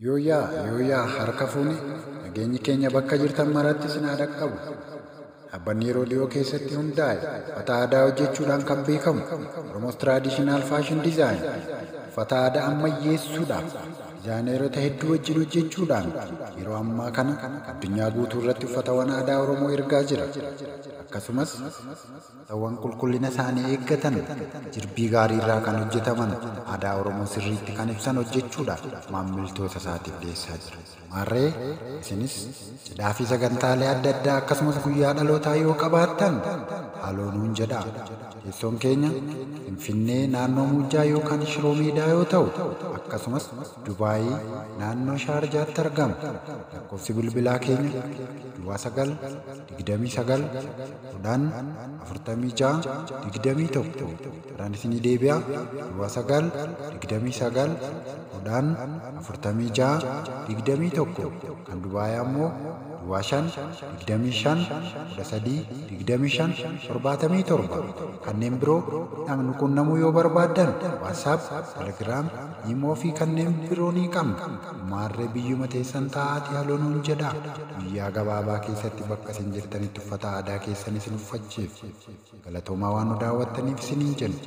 Yooyaa harka fuuni nageenyi keenya bakka jirtan maratti isin haa dhaqqabu. Dhaabbanni yeroo dhiyoo keessatti hundaa'e uffata aadaa hojjechuudhaan kan beekamu Oromoos Traditional Fashion Design uffata aadaa ammayyeessuudhaaf dizaayineerota hedduu wajjin hojjechuudhaan yeroo ammaa kana addunyaa guutuu irratti uffatawwan aadaa Oromoo ergaa jira. Akkasumas uffataawwan qulqullina isaanii eeggatan jirbii gaarii irraa kan hojjetaman aadaa Oromoo sirriitti kan ibsan hojjechuudhaan maamiltoota isaatiif dhiyeessaa jira. Maarree isinis cidhaa fi sagantaalee adda addaa akkasumas guyyaa dhalootaa yoo qabaattan haaloo nuun jedhaa. Teessoon keenya Finfinnee naannoo Muujjaa yookaan Shiroo Meedaa yoo ta'u, akkasumas Dubaayii naannoo Shaarjaatti argama. Lakkoofsi bilbilaa keenya 9-9-10-46-21 irraan isinii deebi'a. 9-9-46-21 kan Dubaayii ammoo 5-25-13-25-77 kanneen biroo namni qunnamuu yoo barbaaddan WhatsApp, Telegram, Imo fi kanneen biroo ni qabna. Maarree biyyuma teessan taa'aatii haaloo nuun jedhaa. Guyyaa gabaabaa keessatti bakka isin jirtanitti uffata aadaa keessan isin uffachiif. Galatoomaa waan nu daawwattaniif isiniin jenna.